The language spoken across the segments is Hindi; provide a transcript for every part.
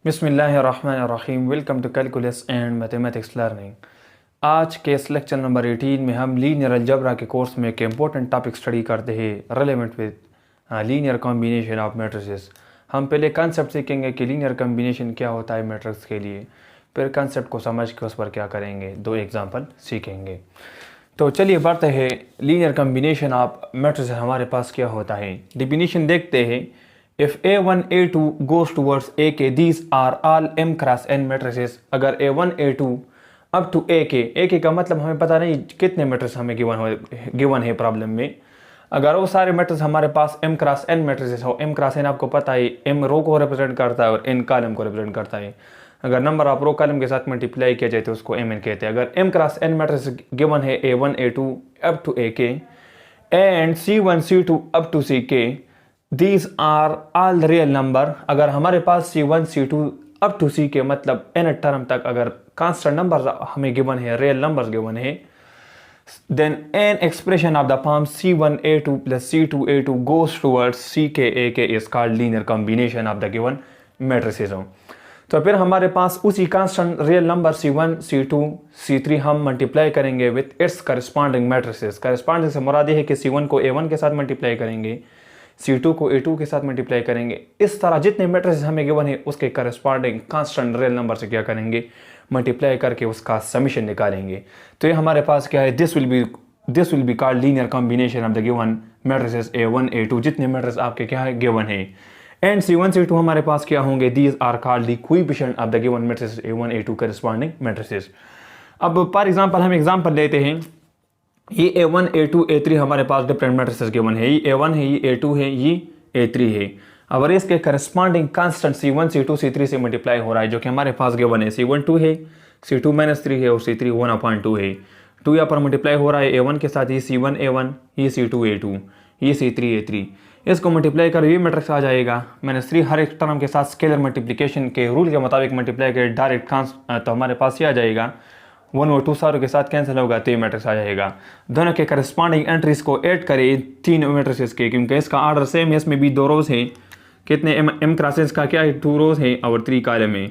बिस्मिल्लाहिर्रहमानिर्रहीम। Welcome to calculus and mathematics learning. आज के इस लेक्चर नंबर 18 में हम लीनियर अलजेब्रा के कोर्स में एक इम्पोर्टेंट टॉपिक स्टडी करते हैं relevant with linear combination of matrices. हम पहले कंसेप्ट सीखेंगे कि लीनियर कॉम्बिनेशन क्या होता है मैट्रिक्स के लिए, फिर कंसेप्ट को समझ के उस पर क्या करेंगे, दो एग्जांपल सीखेंगे। तो चलिए बढ़ते हैं। लीनियर कॉम्बिनेशन ऑफ मैट्रिसेस हमारे पास क्या होता है, डिफिनीशन देखते हैं। If A1 A2 goes towards AK, these are all M cross N matrices। अगर A1 A2 up to AK का मतलब हमें पता नहीं कितने मैट्रिक्स हमें गिवन है प्रॉब्लम में। अगर वो सारे मैट्रिक्स हमारे पास M क्रॉस N मैट्रिसेस हो, M क्रॉस N आपको पता है M रो को रिप्रेजेंट करता है और N कॉलम को रिप्रेजेंट करता है। अगर नंबर ऑफ रो कॉलम के साथ मल्टीप्लाई किया जाए तो उसको Mn कहते हैं। अगर M cross N matrix given है A1 A2 up to AK and C1 C2 up to CK, These are all real number। अगर हमारे पास C1 C2 up to C के मतलब n टर्म तक अगर कांस्टेंट नंबर हमें गिवन है, रियल नंबर्स गिवन है, then n expression of the form C1 A2 plus C2 A2 goes towards CK AK is called linear combination of the given matrices। तो फिर हमारे पास उसी constant real number C1 C2 C3 हम मल्टीप्लाई करेंगे with its corresponding matrices. Corresponding से मुराद है कि C1 को A1 के साथ मल्टीप्लाई करेंगे, C2 को A2 के साथ मल्टीप्लाई करेंगे। इस तरह जितने मैट्रिसेस हमें गिवन है उसके करस्पॉन्डिंग कांस्टेंट रियल नंबर से क्या करेंगे, मल्टीप्लाई करके उसका समीशन निकालेंगे। तो ये हमारे पास क्या है, this will be called linear combination of the given matrices A1 A2, जितने मैट्रिसेस आपके क्या है गिवन है। एंड C1 C2 हमारे पास क्या होंगे, these are called the coefficient of the given matrices A1 A2 corresponding matrices. अब फॉर एग्जांपल हम एग्जांपल लेते हैं। ये A1 A2 A3 हमारे पास डिफरेंट मैट्रिसेस गिवन है। ये A1 है, ये A2 है, ये A3 है। अगर इसके corresponding constant C1 C2 C3 से मल्टीप्लाई हो रहा है जो कि हमारे पास गिवन है, C1 2 है, C2 -3 है और C3 1/2 है। 2 यहाँ पर मल्टीप्लाई हो रहा है A1 के साथ, ये C1 A1, ये C2 A2, ये C3 A3। इसको मल्टीप्लाई कर ये मैट्रिक्स आ जाएगा। -3 हर एक टर्म के साथ स्केलर मल्टीप्लिकेशन के रूल के मुताबिक मल्टीप्लाई कर डायरेक्ट तो हमारे पास ये आ जाएगा 1 और 2 सारों के साथ कैंसिल होगा तो ये मैट्रिक्स आ जाएगा। दोनों के करस्पॉन्डिंग एंट्रीज को ऐड करें तीन मैट्रिसेस के, क्योंकि इसका ऑर्डर सेम है। इसमें भी 2 रोज है, कितने M क्रॉसेस का क्या है, 2 रोज है और 3 कॉलम है।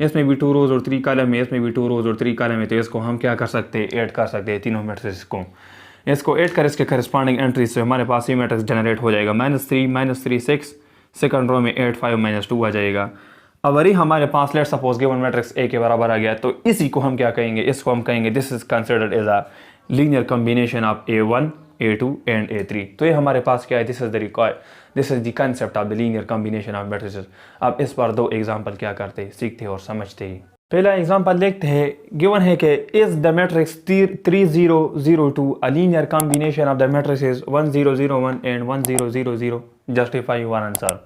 इसमें भी 2 रोज और 3 कॉलम है, इसमें भी 2 रोज और 3 कॉलम है। तो इसको हम क्या कर सकते हैं, ऐड कर सकते हैं तीनों मैट्रिसेस को। इसको ऐड कर इसके करस्पॉन्डिंग एंट्रीज से हमारे पास ये मैट्रिक्स जनरेट हो जाएगा। -3 6, सेकंड रो में 8 5 -2 आ जाएगा। अगर ही हमारे पास let suppose given matrix A के बराबर आ गया तो इसी को हम क्या कहेंगे, इसको हम कहेंगे this is considered as a linear combination of A1 A2 and A3। तो ये हमारे पास क्या है, this is the concept of the linear combination of matrices. अब इस पर 2 एग्जांपल क्या करते हैं, सीखते हैं और समझते हैं। पहला एग्जांपल देखते हैं। गिवन है कि is the matrix 3 0 0 2 a linear combination of the matrices 1 0 0 1 and 1 0 0 0, justify your answer.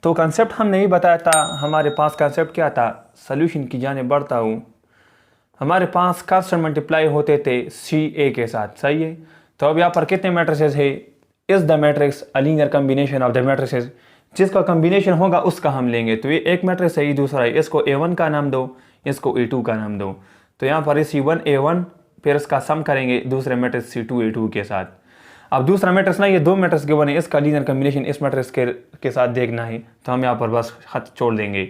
तो कंसेप्ट हमने ही बताया था। हमारे पास कंसेप्ट क्या था, सॉल्यूशन की जाने बढ़ता हूँ। हमारे पास कांस्टेंट मल्टीप्लाई होते थे CA के साथ, सही है। तो अब यहाँ पर कितने मैट्रिसेस है, is the matrix a linear combination of the matrices. जिसका कॉम्बिनेशन होगा उसका हम लेंगे। तो ये एक मैट्रिक्स है, ये दूसरा है, इसको A1 का नाम दो, इसको A2 का नाम दो। तो यहाँ पर C1 A1, फिर इसका सम करेंगे दूसरे मैट्रिक्स C2 A2 के साथ। अब दूसरा मैट्रिक्स ना, ये 2 मैट्रिक्स गिवन है, इसका लीनियर कॉम्बिनेशन इस मैट्रिक्स के साथ देखना है। तो हम यहाँ पर बस खत छोड़ देंगे।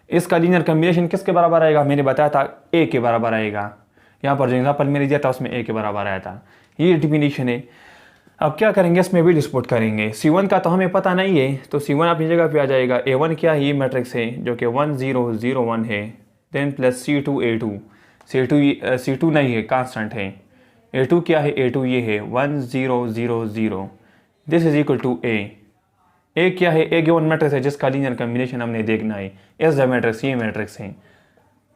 इसका लीनियर कॉम्बिनेशन किसके बराबर आएगा, मैंने बताया था A के बराबर आएगा। यहाँ पर जो एग्जाम्पल मैंने दिया था उसमें A के बराबर आया था। ये डिफिनीशन है। अब क्या करेंगे, इसमें भी डिस्प्यूट करेंगे। C1 का तो हमें पता नहीं है, तो C1 अपनी जगह पे आ जाएगा। A1 क्या है, ये मैट्रिक्स है जो कि 1 0 0 1 है, then plus C2 A2। C2 नहीं है, कांस्टेंट है। A2 क्या है, A2 ये है 1 0 0 0, this is equal to A क्या है, A गिवन मैट्रिक्स है जिसका लीनियर कॉम्बिनेशन हमने देखना है। इज द मैट्रिक्स, ये मैट्रिक्स है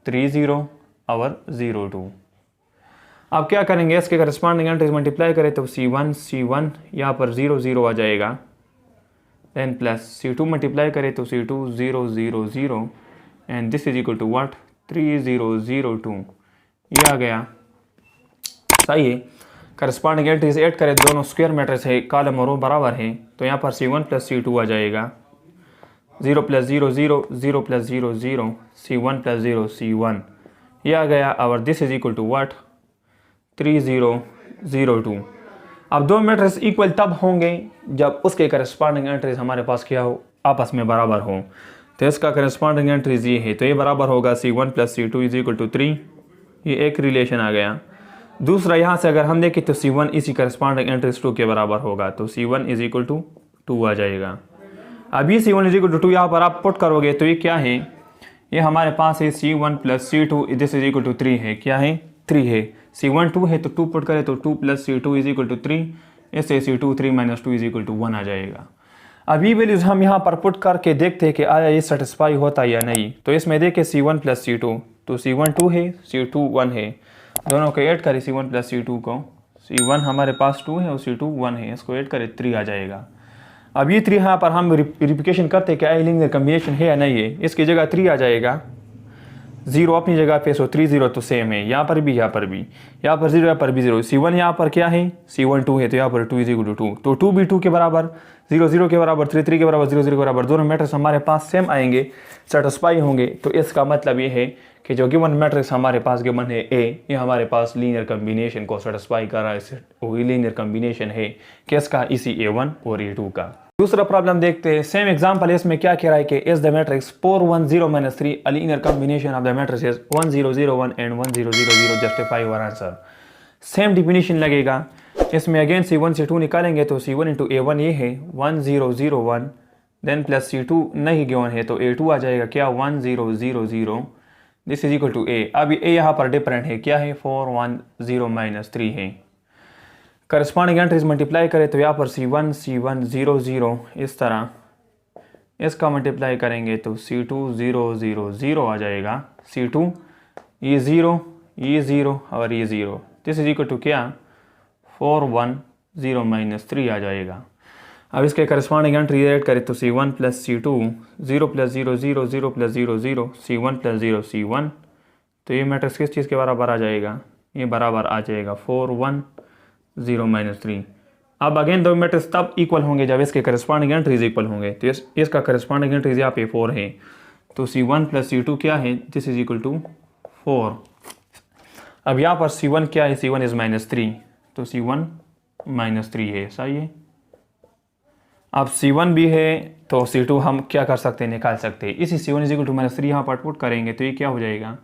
3 0 और 0 2। अब क्या करेंगे, इसके करस्पॉन्डिंग एंट्रीज मल्टीप्लाई करें तो C1 यहाँ पर 0 0 आ जाएगा, देन प्लस C2 मल्टीप्लाई करें तो C2 0 0 0 and this is equal to what, 3 0 0 2। ये आ गया, सही है। करस्पॉन्डिंग एंट्रीज ऐड करें, दोनों स्क्वायर मैट्रिक्स है, कॉलम और रो बराबर है। तो यहाँ पर C1 प्लस C2 आ जाएगा, 0 plus 0 0 0 plus 0 0, C1 plus 0 C1। ये आ गया और this is equal to what, 3 0 0 2। अब 2 मैट्रिक्स इक्वल तब होंगे जब उसके करस्पॉन्डिंग एंट्रीज हमारे पास क्या हो, आपस में बराबर हो। तो इसका करस्पॉन्डिंग एंट्रीज ये है, तो ये बराबर होगा C1 + C2 = 3। ये एक रिलेशन आ गया। दूसरा यहाँ से अगर हम देखें तो C1 इसी करस्पॉन्डिंग एंट्रीज 2 के बराबर होगा, तो C1 = 2 आ जाएगा। अब ये C1 = 2 यहाँ पर आप पुट करोगे तो ये क्या है, ये हमारे पास है C1 + C2 = 3 है। क्या है? 3 है। C1 2 है तो 2 पुट करें तो 2 + C2 = 3। इससे C2 3 - 2 = 1 आ जाएगा। अब ये वैल्यूज़ हम यहाँ पर पुट करके देखते हैं कि आया ये सेटिस्फाई होता है या नहीं। तो इसमें देखें C1 + C2, तो C1 2 है, C2 1 है। दोनों को ऐड करें C1 + C2 को, C1 हमारे पास 2 है और C2 1 है, इसको ऐड करें 3 आ जाएगा। अब ये 3 यहाँ पर हम वेरिफिकेशन करते हैं कि आई लीनियर कॉम्बिनेशन है या नहीं है। इसकी जगह 3 आ जाएगा, 0 अपनी जगह पे, सो 3 0 तो सेम है, यहाँ पर भी, यहाँ पर भी, यहाँ पर 0, यहाँ पर भी 0। C1 यहाँ पर क्या है, C1 2 है, तो यहाँ पर 2 = 2, तो 2 भी 2 के बराबर, 0 0 के बराबर, 3 3 के बराबर, 0 0 के बराबर, दोनों मैट्रिक्स हमारे पास सेम आएंगे, सेटिस्फाई होंगे। तो इसका मतलब ये है कि जो गिवन मैट्रिक्स हमारे पास गिवन है A, ये हमारे पास लीनियर कॉम्बिनेशन को सेटिस्फाई कर रहा है। वही लीनियर कॉम्बिनेशन है किसका, इसी A1 और A2 का। दूसरा प्रॉब्लम देखते हैं, सेम एग्जांपल। इसमें क्या कह रहा है कि is the matrix 4 1 0 - 3 a linear combination of the matrices 1 0 0 1 and 1 0 0 0 justify your answer। Same definition लगेगा। इसमें अगेन C1 C2 निकालेंगे तो C1 × A1 ये है 1 0 0 1, देन प्लस C2 नहीं गिवन है तो A2 आ जाएगा क्या, 1 0 0 0, this is equal to A। अब A यहाँ पर डिफरेंट है, क्या है, 4 1 0 - 3 है। करस्पॉन्डिंग एंट्रीज मल्टीप्लाई करें तो यहाँ पर C1 0 0 इस तरह, इसका मल्टीप्लाई करेंगे तो C2 0 0 0 आ जाएगा। C2 ये 0 और ये 0, दिस इज इक्वल टू क्या, 4 1 0 - 3 आ जाएगा। अब इसके करस्पॉन्डिंग एंट्री ऐड करें तो C1 + C2 0 + 0 0 0 + 0 0 C1 + 0 C1, तो ये मैट्रिक्स किस चीज़ के बराबर आ जाएगा, ये बराबर आ जाएगा 4 1 0 - 3। अब अगेन दो मैट्रिक्स तब इक्वल होंगे जब इसके करस्पॉन्डिंग एंट्रीज इक्वल होंगे। तो इसका करस्पॉन्डिंग एंट्रीज यहाँ पे 4 है, तो C1 + C2 क्या है, दिस इज इक्वल टू 4। अब यहाँ पर C1 क्या है, C1 इज -3, तो C1 -3 है, सही है। अब C1 भी है तो C2 हम क्या कर सकते हैं, निकाल सकते हैं। इसी C1 इज इक्वल टू -3 यहाँ पर पुट करेंगे तो ये क्या हो जाएगा,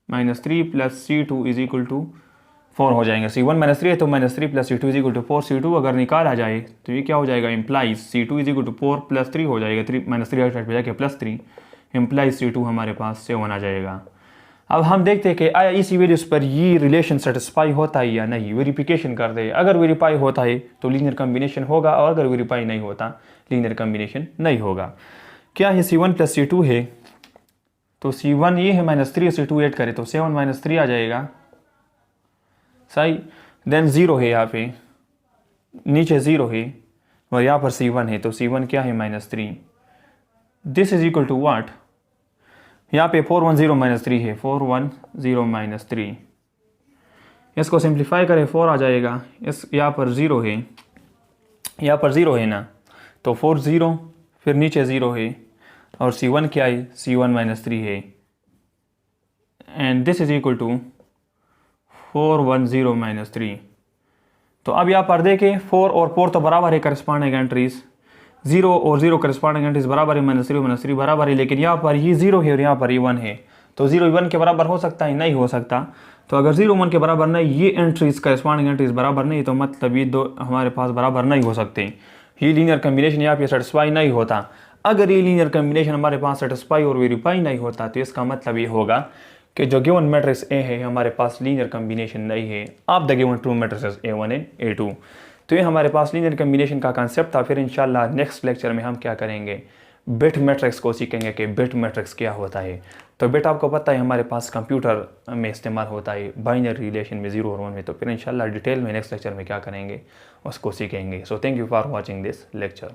-3 + C2 इज इक्वल टू 4 हो जाएंगे। C1 -3 है तो -3 + C2 is equal to 4। C2 अगर निकाला जाए तो ये क्या हो जाएगा, implies C2 is equal to 4 + 3 हो जाएगा, 3 -3 साइड पे जाके +3, इम्प्लाइज C2 हमारे पास 7 आ जाएगा। अब हम देखते हैं कि आया इसी वैल्यूज पर ये रिलेशन सेटिस्फाई होता है या नहीं, वेरिफिकेशन कर दे। अगर वेरीफाई होता है तो लीनियर कॉम्बिनेशन होगा, और अगर वेरीफाई नहीं होता लीनियर कॉम्बिनेशन नहीं होगा। क्या है, C1 + C2 है, तो C1 ये है -3, C2 ऐड करें तो 7 - 3 आ जाएगा, सही। देन 0 है, यहाँ पे नीचे 0 है और यहाँ पर C1 है, तो C1 क्या है, -3, this is equal to what, यहाँ पे 4 1 0 - 3 है, 4 1 0 - 3। इसको सिंप्लीफाई करें 4 आ जाएगा। इस यहाँ पर 0 है, यहाँ पर 0 है ना, तो 4 0 फिर नीचे 0 है और C1 क्या है, C1 -3 है, and this is equal to 4 1 0 - 3। तो अब यहाँ पर देखें 4 और 4 तो बराबर है करस्पॉन्डिंग एंट्रीज, 0 और 0 करस्पॉन्डिंग एंट्रीज बराबर है, -3 - 3 बराबर है, लेकिन यहाँ पर ये 0 है और यहाँ पर ये 1 है, तो 0 1 के बराबर हो सकता है, नहीं हो सकता। तो अगर 0 1 के बराबर नहीं, ये एंट्रीज करस्पॉन्डिंग एंट्रीज बराबर नहीं, तो मतलब ये दो हमारे पास बराबर नहीं हो सकते, ये लीनियर कॉम्बिनेशन यहाँ पे सेटिस्फाई नहीं होता। अगर ये लीनियर कॉम्बिनेशन हमारे पास सेटिस्फाई और वेरीफाई नहीं होता तो इसका मतलब ये होगा कि जो गिवन मैट्रिक्स A है हमारे पास लीनियर कॉम्बिनेशन नहीं है of the given to matrices A1 and A2। तो ये हमारे पास लीनियर कॉम्बिनेशन का कांसेप्ट था। फिर इंशाल्लाह नेक्स्ट लेक्चर में हम क्या करेंगे, बिट मैट्रिक्स को सीखेंगे कि बिट मैट्रिक्स क्या होता है। तो बिट आपको पता है हमारे पास कंप्यूटर में इस्तेमाल होता है बाइनरी रिलेशन में 0 और 1 में। तो फिर इंशाल्लाह डिटेल में नेक्स्ट लेक्चर में क्या करेंगे उसको सीखेंगे। So thank you for watching this lecture.